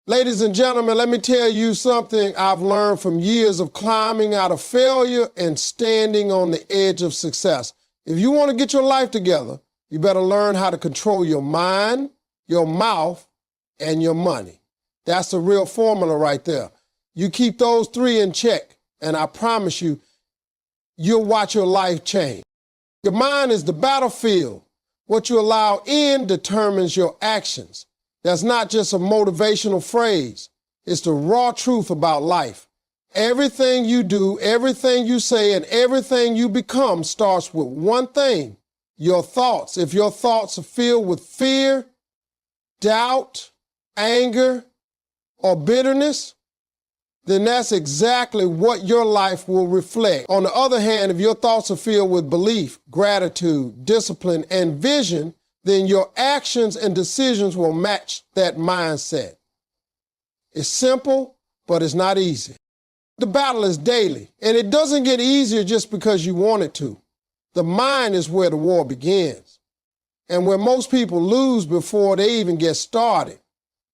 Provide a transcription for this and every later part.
Ladies and gentlemen, let me tell you something I've learned from years of climbing out of failure and standing on the edge of success. If you want to get your life together, you better learn how to control your mind, your mouth, and your money. That's the real formula right there. You keep those three in check, and I promise you, you'll watch your life change. Your mind is the battlefield. What you allow in determines your actions. That's not just a motivational phrase. It's the raw truth about life. Everything you do, everything you say, and everything you become starts with one thing: your thoughts. If your thoughts are filled with fear, doubt, anger, or bitterness, then that's exactly what your life will reflect. On the other hand, if your thoughts are filled with belief, gratitude, discipline, and vision, then your actions and decisions will match that mindset. It's simple, but it's not easy. The battle is daily, and it doesn't get easier just because you want it to. The mind is where the war begins, and where most people lose before they even get started.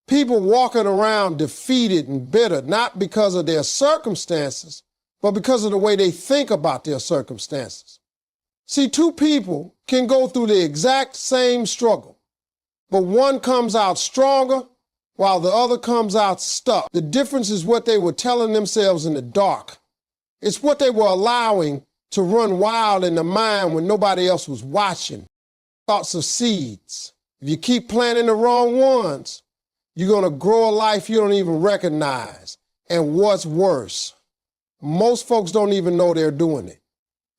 People walking around defeated and bitter, not because of their circumstances, but because of the way they think about their circumstances. See, two people can go through the exact same struggle, but one comes out stronger while the other comes out stuck. The difference is what they were telling themselves in the dark. It's what they were allowing to run wild in the mind when nobody else was watching. Thoughts are seeds. If you keep planting the wrong ones, you're going to grow a life you don't even recognize. And what's worse, most folks don't even know they're doing it.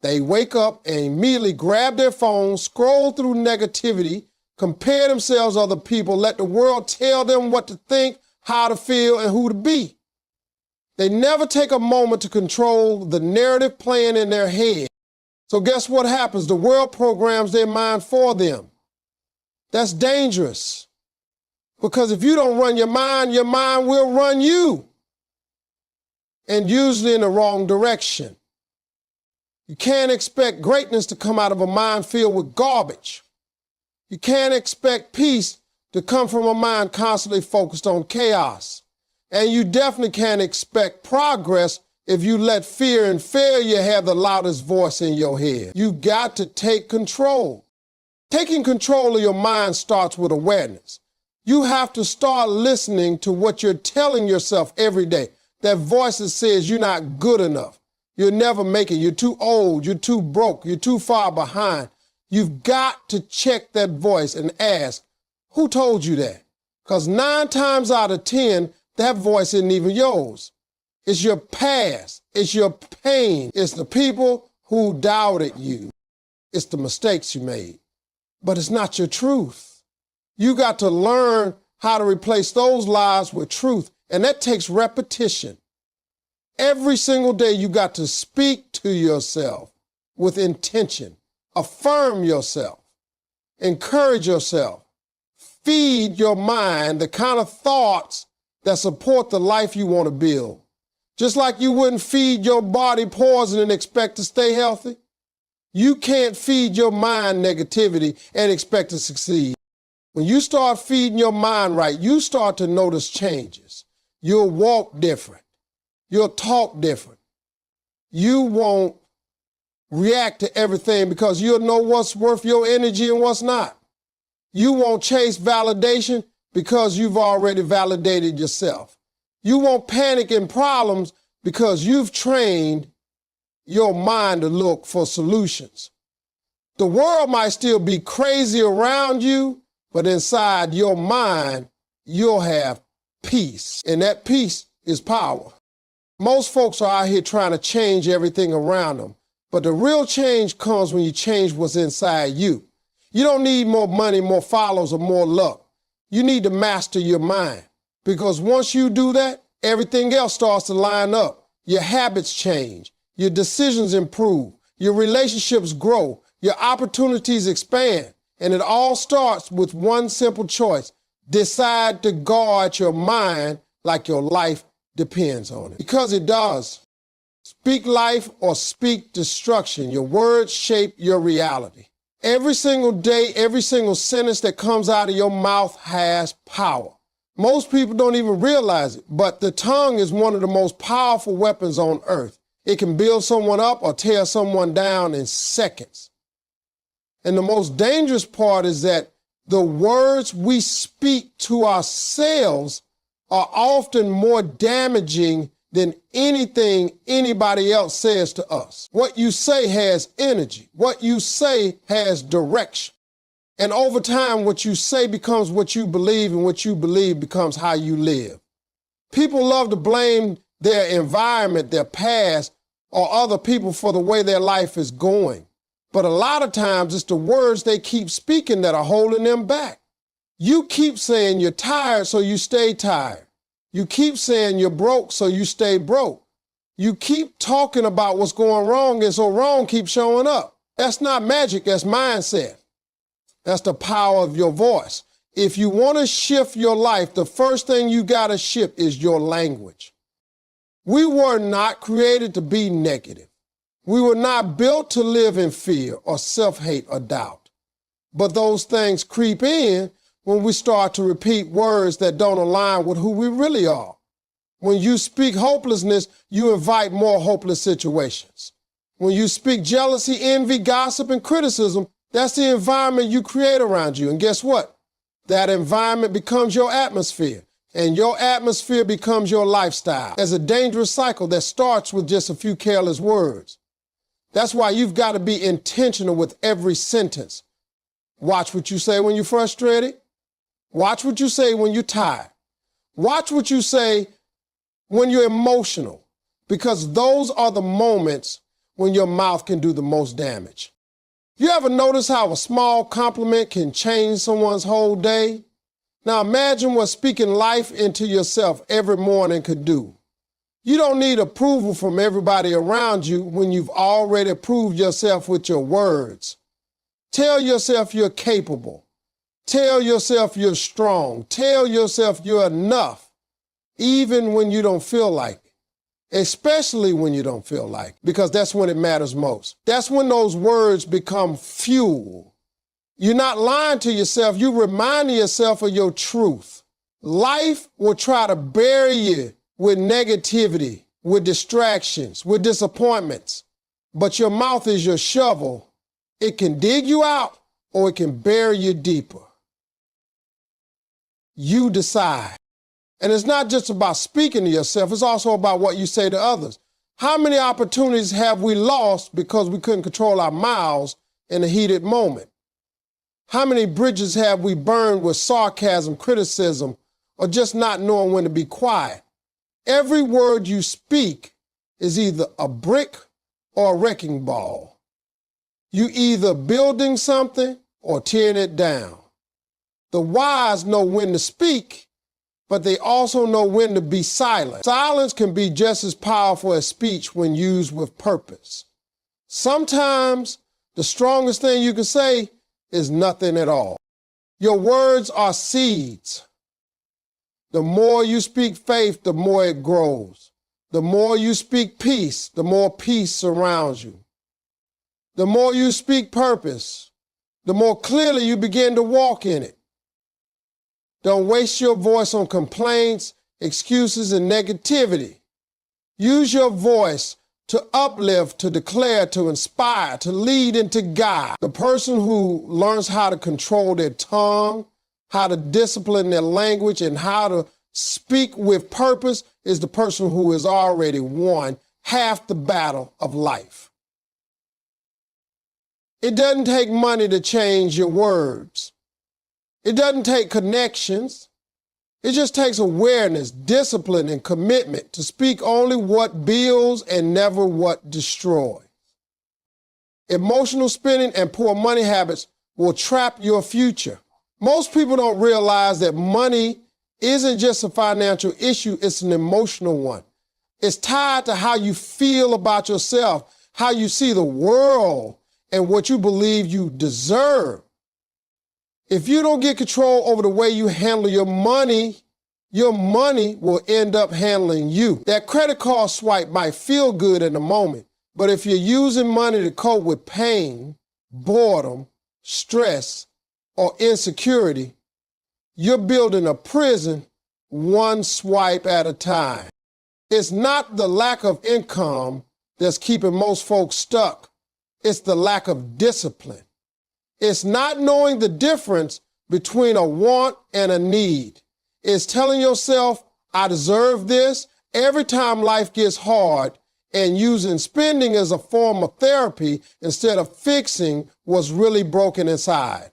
They wake up and immediately grab their phone, scroll through negativity, compare themselves to other people, let the world tell them what to think, how to feel, and who to be. They never take a moment to control the narrative playing in their head. So guess what happens? The world programs their mind for them. That's dangerous. Because if you don't run your mind will run you. And usually in the wrong direction. You can't expect greatness to come out of a mind filled with garbage. You can't expect peace to come from a mind constantly focused on chaos. And you definitely can't expect progress if you let fear and failure have the loudest voice in your head. You got to take control. Taking control of your mind starts with awareness. You have to start listening to what you're telling yourself every day. That voice that says you're not good enough. You'll never make it. You're too old. You're too broke. You're too far behind. You've got to check that voice and ask, who told you that? Because 9 times out of 10, that voice isn't even yours. It's your past. It's your pain. It's the people who doubted you. It's the mistakes you made. But it's not your truth. You got to learn how to replace those lies with truth. And that takes repetition. Every single day you got to speak to yourself with intention. Affirm yourself. Encourage yourself. Feed your mind the kind of thoughts that support the life you want to build. Just like you wouldn't feed your body poison and expect to stay healthy, you can't feed your mind negativity and expect to succeed. When you start feeding your mind right, you start to notice changes. You'll walk different. You'll talk different. You won't react to everything because you'll know what's worth your energy and what's not. You won't chase validation because you've already validated yourself. You won't panic in problems because you've trained your mind to look for solutions. The world might still be crazy around you, but inside your mind, you'll have peace. And that peace is power. Most folks are out here trying to change everything around them, but the real change comes when you change what's inside you. You don't need more money, more followers, or more luck. You need to master your mind, because once you do that, everything else starts to line up. Your habits change, your decisions improve, your relationships grow, your opportunities expand, and it all starts with one simple choice. Decide to guard your mind like your life depends on it. Because it does. Speak life or speak destruction. Your words shape your reality. Every single day, every single sentence that comes out of your mouth has power. Most people don't even realize it, but the tongue is one of the most powerful weapons on earth. It can build someone up or tear someone down in seconds. And the most dangerous part is that the words we speak to ourselves are often more damaging than anything anybody else says to us. What you say has energy. What you say has direction. And over time, what you say becomes what you believe, and what you believe becomes how you live. People love to blame their environment, their past, or other people for the way their life is going. But a lot of times it's the words they keep speaking that are holding them back. You keep saying you're tired, so you stay tired. You keep saying you're broke, so you stay broke. You keep talking about what's going wrong, and so wrong keeps showing up. That's not magic, that's mindset. That's the power of your voice. If you want to shift your life, the first thing you got to shift is your language. We were not created to be negative. We were not built to live in fear or self-hate or doubt. But those things creep in when we start to repeat words that don't align with who we really are. When you speak hopelessness, you invite more hopeless situations. When you speak jealousy, envy, gossip, and criticism, that's the environment you create around you. And guess what? That environment becomes your atmosphere, and your atmosphere becomes your lifestyle. There's a dangerous cycle that starts with just a few careless words. That's why you've got to be intentional with every sentence. Watch what you say when you're frustrated. Watch what you say when you're tired. Watch what you say when you're emotional, because those are the moments when your mouth can do the most damage. You ever notice how a small compliment can change someone's whole day? Now imagine what speaking life into yourself every morning could do. You don't need approval from everybody around you when you've already approved yourself with your words. Tell yourself you're capable. Tell yourself you're strong. Tell yourself you're enough, even when you don't feel like it. Especially when you don't feel like it, because that's when it matters most. That's when those words become fuel. You're not lying to yourself. You're reminding yourself of your truth. Life will try to bury you with negativity, with distractions, with disappointments. But your mouth is your shovel. It can dig you out or it can bury you deeper. You decide. And it's not just about speaking to yourself, it's also about what you say to others. How many opportunities have we lost because we couldn't control our mouths in a heated moment? How many bridges have we burned with sarcasm, criticism, or just not knowing when to be quiet? Every word you speak is either a brick or a wrecking ball. You either building something or tearing it down. The wise know when to speak, but they also know when to be silent. Silence can be just as powerful as speech when used with purpose. Sometimes the strongest thing you can say is nothing at all. Your words are seeds. The more you speak faith, the more it grows. The more you speak peace, the more peace surrounds you. The more you speak purpose, the more clearly you begin to walk in it. Don't waste your voice on complaints, excuses, and negativity. Use your voice to uplift, to declare, to inspire, to lead, and to guide. The person who learns how to control their tongue, how to discipline their language, and how to speak with purpose is the person who has already won half the battle of life. It doesn't take money to change your words. It doesn't take connections. It just takes awareness, discipline, and commitment to speak only what builds and never what destroys. Emotional spending and poor money habits will trap your future. Most people don't realize that money isn't just a financial issue, it's an emotional one. It's tied to how you feel about yourself, how you see the world, and what you believe you deserve. If you don't get control over the way you handle your money will end up handling you. That credit card swipe might feel good in the moment, but if you're using money to cope with pain, boredom, stress, or insecurity, you're building a prison one swipe at a time. It's not the lack of income that's keeping most folks stuck. It's the lack of discipline. It's not knowing the difference between a want and a need. It's telling yourself, I deserve this every time life gets hard, and using spending as a form of therapy instead of fixing what's really broken inside.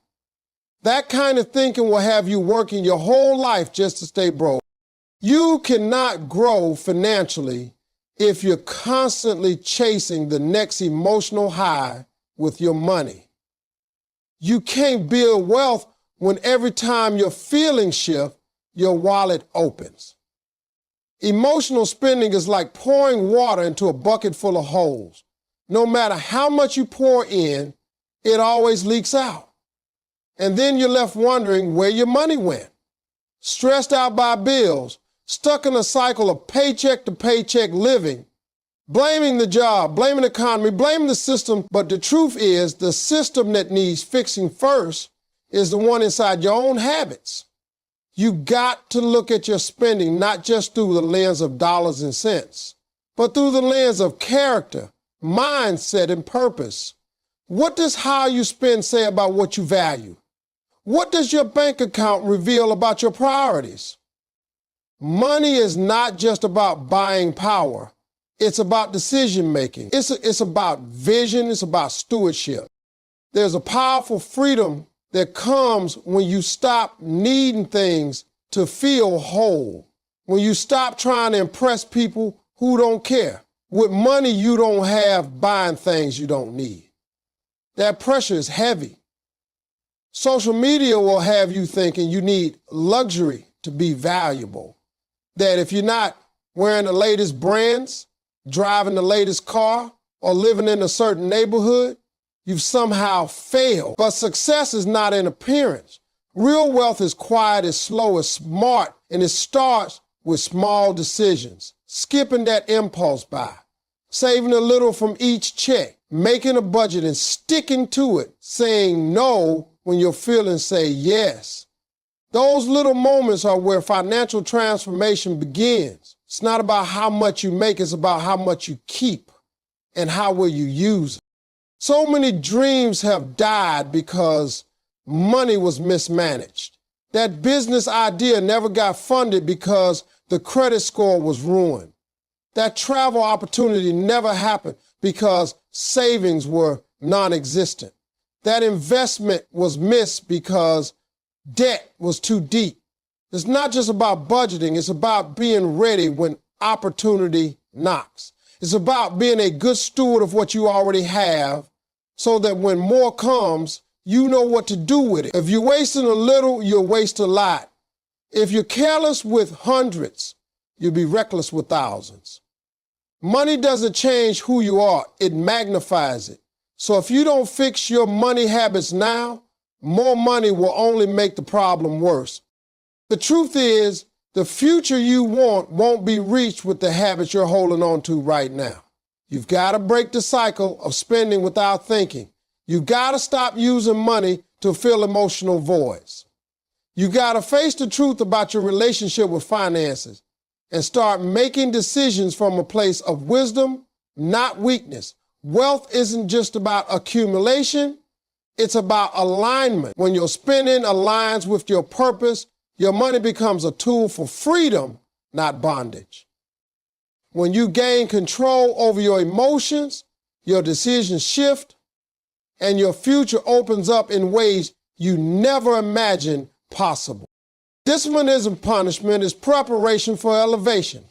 That kind of thinking will have you working your whole life just to stay broke. You cannot grow financially if you're constantly chasing the next emotional high with your money. You can't build wealth when every time your feelings shift, your wallet opens. Emotional spending is like pouring water into a bucket full of holes. No matter how much you pour in, it always leaks out. And then you're left wondering where your money went. Stressed out by bills, stuck in a cycle of paycheck to paycheck living, blaming the job, blaming the economy, blaming the system. But the truth is, the system that needs fixing first is the one inside your own habits. You got to look at your spending not just through the lens of dollars and cents, but through the lens of character, mindset, and purpose. What does how you spend say about what you value? What does your bank account reveal about your priorities? Money is not just about buying power. It's about decision making. It's about vision. It's about stewardship. There's a powerful freedom that comes when you stop needing things to feel whole. When you stop trying to impress people who don't care. With money, you don't have buying things you don't need. That pressure is heavy. Social media will have you thinking you need luxury to be valuable. That if you're not wearing the latest brands, driving the latest car, or living in a certain neighborhood, you've somehow failed. But success is not in appearance. Real wealth is quiet, it's slow, it's smart, and it starts with small decisions. Skipping that impulse buy, saving a little from each check, making a budget and sticking to it, saying no when your feelings say yes. Those little moments are where financial transformation begins. It's not about how much you make, it's about how much you keep and how will you use it. So many dreams have died because money was mismanaged. That business idea never got funded because the credit score was ruined. That travel opportunity never happened because savings were non-existent. That investment was missed because debt was too deep. It's not just about budgeting, it's about being ready when opportunity knocks. It's about being a good steward of what you already have so that when more comes, you know what to do with it. If you're wasting a little, you'll waste a lot. If you're careless with hundreds, you'll be reckless with thousands. Money doesn't change who you are, it magnifies it. So if you don't fix your money habits now, more money will only make the problem worse. The truth is, the future you want won't be reached with the habits you're holding on to right now. You've got to break the cycle of spending without thinking. You've got to stop using money to fill emotional voids. You got to face the truth about your relationship with finances and start making decisions from a place of wisdom, not weakness. Wealth isn't just about accumulation, it's about alignment. When your spending aligns with your purpose, your money becomes a tool for freedom, not bondage. When you gain control over your emotions, your decisions shift, and your future opens up in ways you never imagined possible. Discipline isn't punishment, it's preparation for elevation.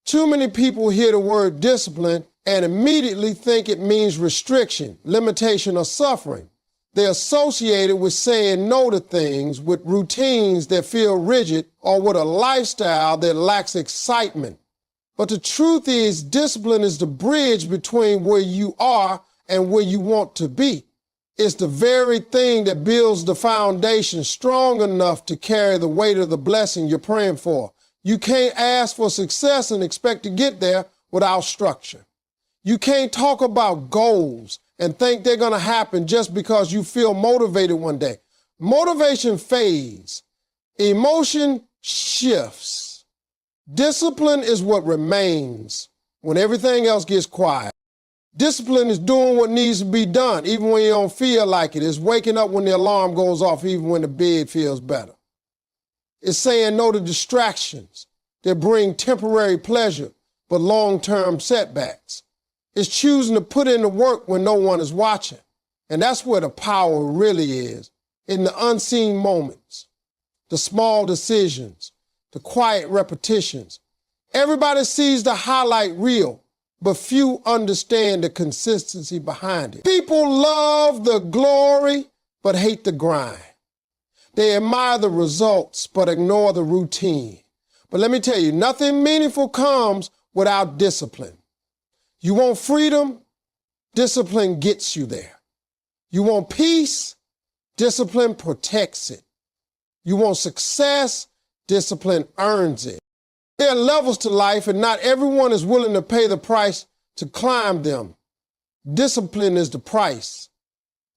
Too many people hear the word discipline and immediately think it means restriction, limitation, or suffering. They're associated with saying no to things, with routines that feel rigid, or with a lifestyle that lacks excitement. But the truth is, discipline is the bridge between where you are and where you want to be. It's the very thing that builds the foundation strong enough to carry the weight of the blessing you're praying for. You can't ask for success and expect to get there without structure. You can't talk about goals and think they're going to happen just because you feel motivated one day. Motivation fades. Emotion shifts. Discipline is what remains when everything else gets quiet. Discipline is doing what needs to be done, even when you don't feel like it. It's waking up when the alarm goes off, even when the bed feels better. It's saying no to distractions that bring temporary pleasure but long-term setbacks. It's choosing to put in the work when no one is watching. And that's where the power really is, in the unseen moments, the small decisions, the quiet repetitions. Everybody sees the highlight reel, but few understand the consistency behind it. People love the glory, but hate the grind. They admire the results, but ignore the routine. But let me tell you, nothing meaningful comes without discipline. You want freedom? Discipline gets you there. You want peace? Discipline protects it. You want success? Discipline earns it. There are levels to life, and not everyone is willing to pay the price to climb them. Discipline is the price.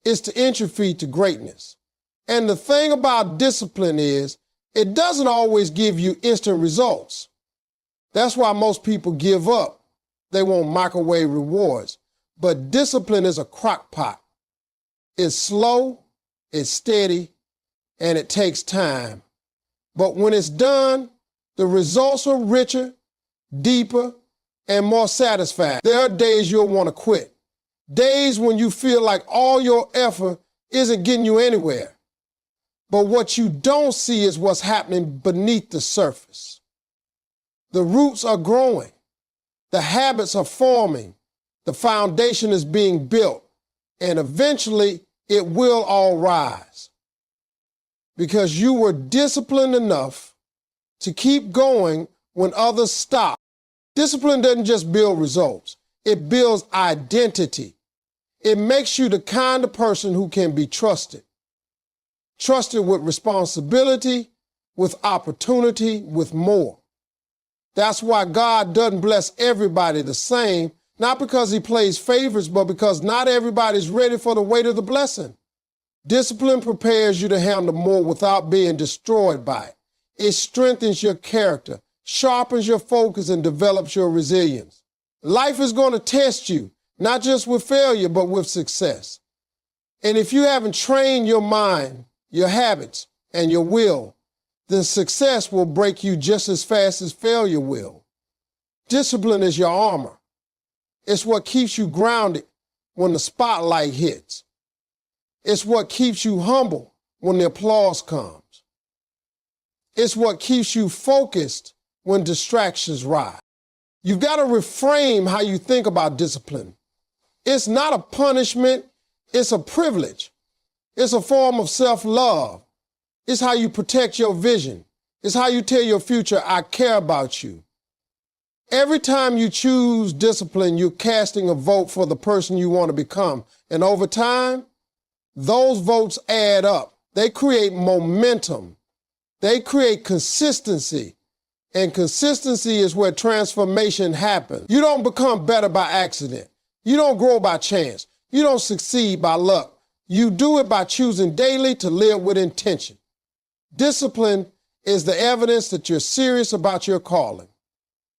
It's the entry fee to greatness. And the thing about discipline is, it doesn't always give you instant results. That's why most people give up. They want microwave rewards. But discipline is a crock pot. It's slow, it's steady, and it takes time. But when it's done, the results are richer, deeper, and more satisfying. There are days you'll want to quit. Days when you feel like all your effort isn't getting you anywhere. But what you don't see is what's happening beneath the surface. The roots are growing. The habits are forming. The foundation is being built. And eventually, it will all rise. Because you were disciplined enough to keep going when others stop. Discipline doesn't just build results. It builds identity. It makes you the kind of person who can be trusted. Trusted with responsibility, with opportunity, with more. That's why God doesn't bless everybody the same, not because he plays favorites, but because not everybody's ready for the weight of the blessing. Discipline prepares you to handle more without being destroyed by it. It strengthens your character, sharpens your focus, and develops your resilience. Life is going to test you, not just with failure, but with success. And if you haven't trained your mind, your habits, and your will, then success will break you just as fast as failure will. Discipline is your armor. It's what keeps you grounded when the spotlight hits. It's what keeps you humble when the applause comes. It's what keeps you focused when distractions rise. You've got to reframe how you think about discipline. It's not a punishment, it's a privilege. It's a form of self-love. It's how you protect your vision. It's how you tell your future, I care about you. Every time you choose discipline, you're casting a vote for the person you want to become. And over time, those votes add up. They create momentum. They create consistency. And consistency is where transformation happens. You don't become better by accident. You don't grow by chance. You don't succeed by luck. You do it by choosing daily to live with intention. Discipline is the evidence that you're serious about your calling.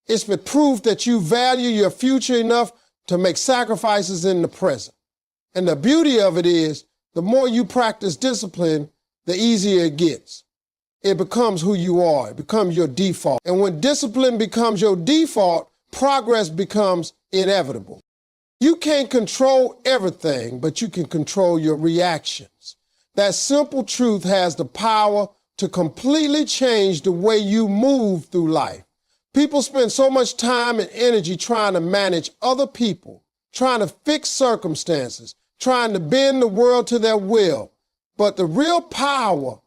It's the proof that you value your future enough to make sacrifices in the present. And the beauty of it is, the more you practice discipline, the easier it gets. It becomes who you are. It becomes your default. And when discipline becomes your default, progress becomes inevitable. You can't control everything, but you can control your reactions. That simple truth has the power to completely change the way you move through life. People spend so much time and energy trying to manage other people, trying to fix circumstances, trying to bend the world to their will. But the real power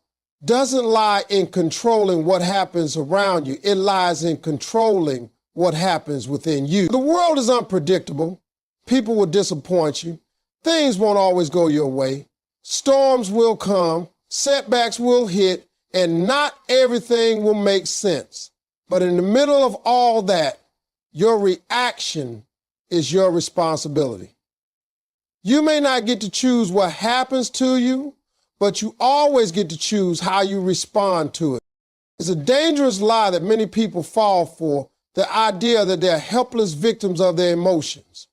doesn't lie in controlling what happens around you. It lies in controlling what happens within you. The world is unpredictable. People will disappoint you. Things won't always go your way. Storms will come. Setbacks will hit. And not everything will make sense. But in the middle of all that, your reaction is your responsibility. You may not get to choose what happens to you, but you always get to choose how you respond to it. It's a dangerous lie that many people fall for, the idea that they're helpless victims of their emotions.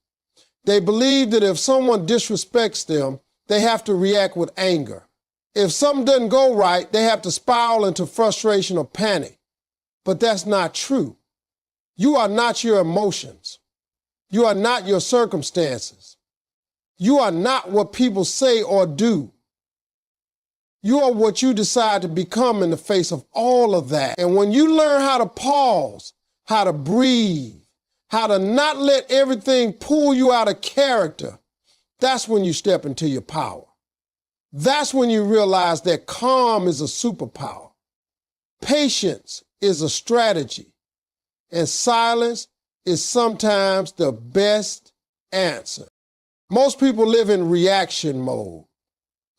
They believe that if someone disrespects them, they have to react with anger. If something doesn't go right, they have to spiral into frustration or panic. But that's not true. You are not your emotions. You are not your circumstances. You are not what people say or do. You are what you decide to become in the face of all of that. And when you learn how to pause, how to breathe, how to not let everything pull you out of character, that's when you step into your power. That's when you realize that calm is a superpower. Patience is a strategy. And silence is sometimes the best answer. Most people live in reaction mode.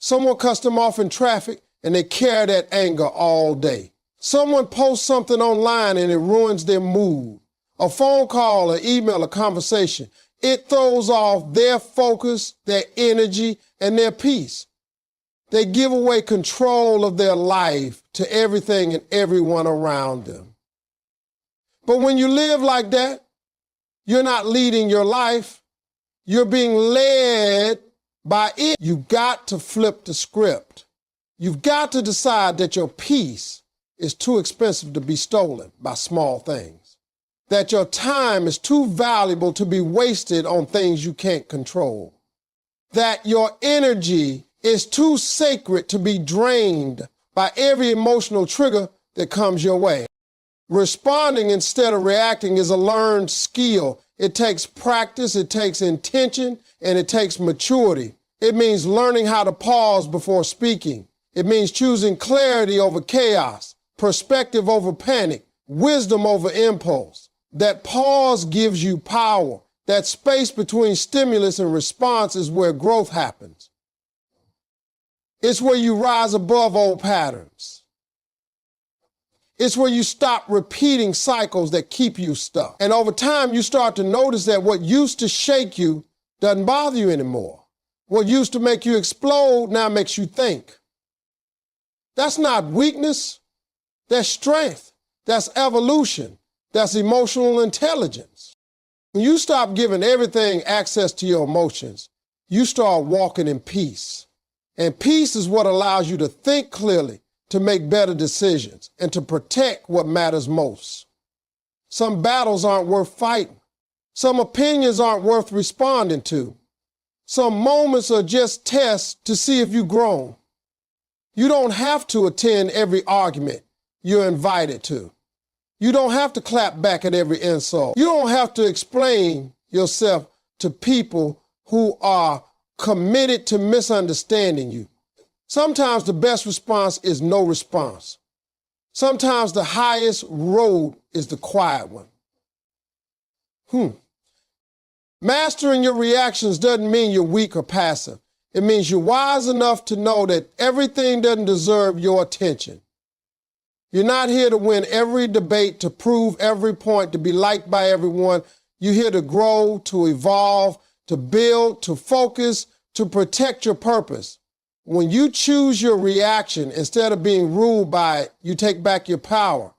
Someone cuts them off in traffic and they carry that anger all day. Someone posts something online and it ruins their mood. A phone call, an email, a conversation, it throws off their focus, their energy, and their peace. They give away control of their life to everything and everyone around them. But when you live like that, you're not leading your life. You're being led by it. You've got to flip the script. You've got to decide that your peace is too expensive to be stolen by small things. That your time is too valuable to be wasted on things you can't control. That your energy is too sacred to be drained by every emotional trigger that comes your way. Responding instead of reacting is a learned skill. It takes practice, it takes intention, and it takes maturity. It means learning how to pause before speaking. It means choosing clarity over chaos, perspective over panic, wisdom over impulse. That pause gives you power. That space between stimulus and response is where growth happens. It's where you rise above old patterns. It's where you stop repeating cycles that keep you stuck. And over time, you start to notice that what used to shake you doesn't bother you anymore. What used to make you explode now makes you think. That's not weakness. That's strength. That's evolution. That's emotional intelligence. When you stop giving everything access to your emotions, you start walking in peace. And peace is what allows you to think clearly, to make better decisions, and to protect what matters most. Some battles aren't worth fighting. Some opinions aren't worth responding to. Some moments are just tests to see if you've grown. You don't have to attend every argument you're invited to. You don't have to clap back at every insult. You don't have to explain yourself to people who are committed to misunderstanding you. Sometimes the best response is no response. Sometimes the highest road is the quiet one. Mastering your reactions doesn't mean you're weak or passive. It means you're wise enough to know that everything doesn't deserve your attention. You're not here to win every debate, to prove every point, to be liked by everyone. You're here to grow, to evolve, to build, to focus, to protect your purpose. When you choose your reaction instead of being ruled by it, you take back your power.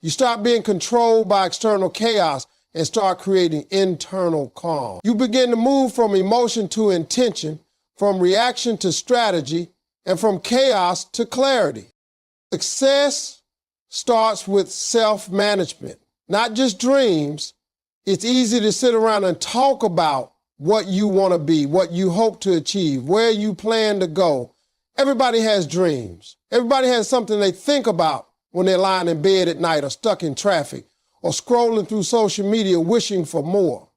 You stop being controlled by external chaos and start creating internal calm. You begin to move from emotion to intention, from reaction to strategy, and from chaos to clarity. Success starts with self-management, not just dreams. It's easy to sit around and talk about what you want to be, what you hope to achieve, where you plan to go. Everybody has dreams. Everybody has something they think about when they're lying in bed at night or stuck in traffic or scrolling through social media wishing for more.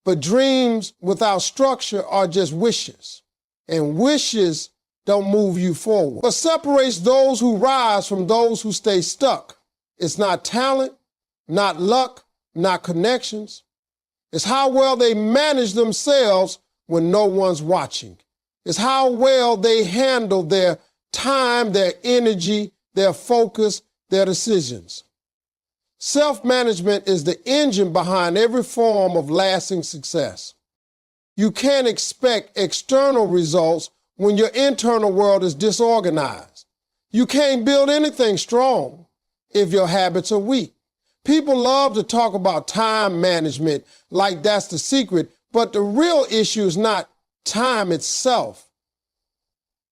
But dreams without structure are just wishes, and wishes don't move you forward. What separates those who rise from those who stay stuck? It's not talent, not luck, not connections. It's how well they manage themselves when no one's watching. It's how well they handle their time, their energy, their focus, their decisions. Self-management is the engine behind every form of lasting success. You can't expect external results when your internal world is disorganized. You can't build anything strong if your habits are weak. People love to talk about time management like that's the secret, but the real issue is not time itself.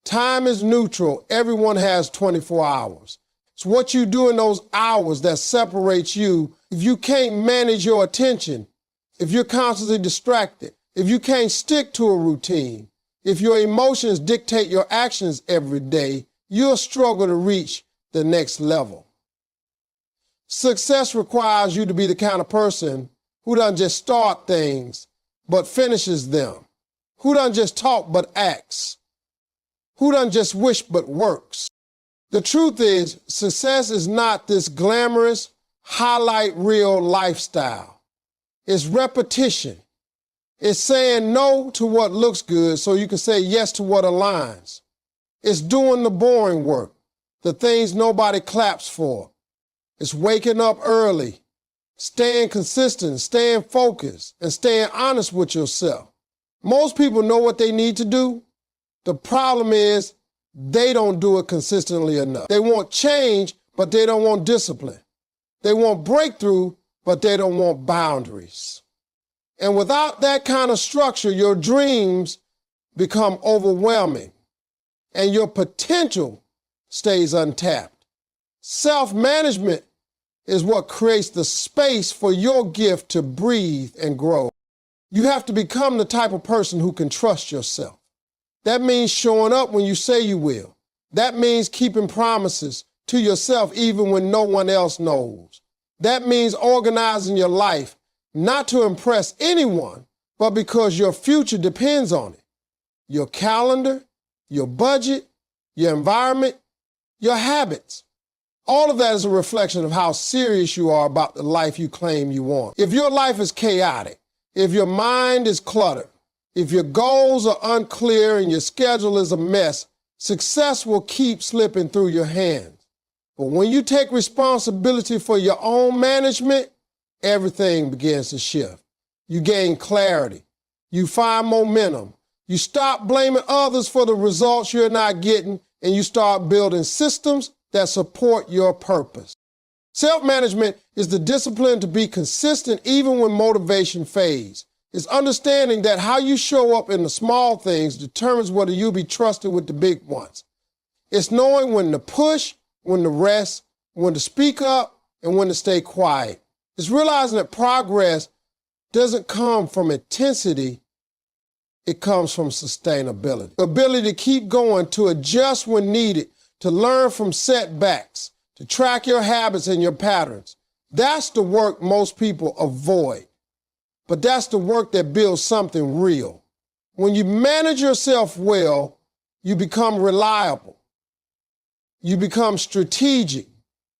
Time is neutral. Everyone has 24 hours. It's what you do in those hours that separates you. If you can't manage your attention, if you're constantly distracted, if you can't stick to a routine, if your emotions dictate your actions every day, you'll struggle to reach the next level. Success requires you to be the kind of person who doesn't just start things, but finishes them. Who doesn't just talk, but acts. Who doesn't just wish, but works. The truth is, success is not this glamorous, highlight reel lifestyle. It's repetition. It's saying no to what looks good so you can say yes to what aligns. It's doing the boring work, the things nobody claps for. It's waking up early, staying consistent, staying focused, and staying honest with yourself. Most people know what they need to do. The problem is they don't do it consistently enough. They want change, but they don't want discipline. They want breakthrough, but they don't want boundaries. And without that kind of structure, your dreams become overwhelming and your potential stays untapped. Self-management is what creates the space for your gift to breathe and grow. You have to become the type of person who can trust yourself. That means showing up when you say you will. That means keeping promises to yourself even when no one else knows. That means organizing your life not to impress anyone, but because your future depends on it. Your calendar, your budget, your environment, your habits. All of that is a reflection of how serious you are about the life you claim you want. If your life is chaotic, if your mind is cluttered, if your goals are unclear and your schedule is a mess, success will keep slipping through your hands. But when you take responsibility for your own management, everything begins to shift. You gain clarity. You find momentum. You stop blaming others for the results you're not getting, and you start building systems that support your purpose. Self-management is the discipline to be consistent even when motivation fades. It's understanding that how you show up in the small things determines whether you'll be trusted with the big ones. It's knowing when to push, when to rest, when to speak up, and when to stay quiet. It's realizing that progress doesn't come from intensity, it comes from sustainability. The ability to keep going, to adjust when needed, to learn from setbacks, to track your habits and your patterns. That's the work most people avoid. But that's the work that builds something real. When you manage yourself well, you become reliable. You become strategic.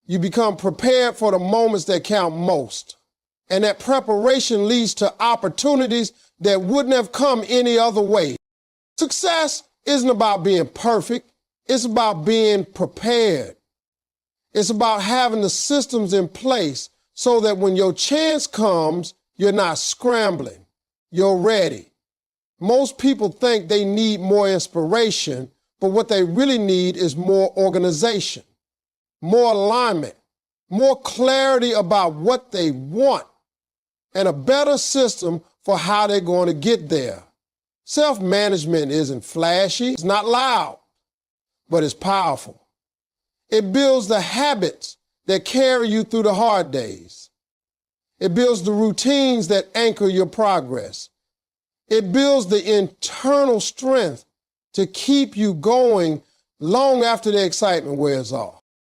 You become prepared for the moments that count most. And that preparation leads to opportunities that wouldn't have come any other way. Success isn't about being perfect. It's about being prepared. It's about having the systems in place so that when your chance comes, you're not scrambling. You're ready. Most people think they need more inspiration, but what they really need is more organization, more alignment, more clarity about what they want, and a better system for how they're going to get there. Self-management isn't flashy, it's not loud, but it's powerful. It builds the habits that carry you through the hard days. It builds the routines that anchor your progress. It builds the internal strength to keep you going long after the excitement wears off.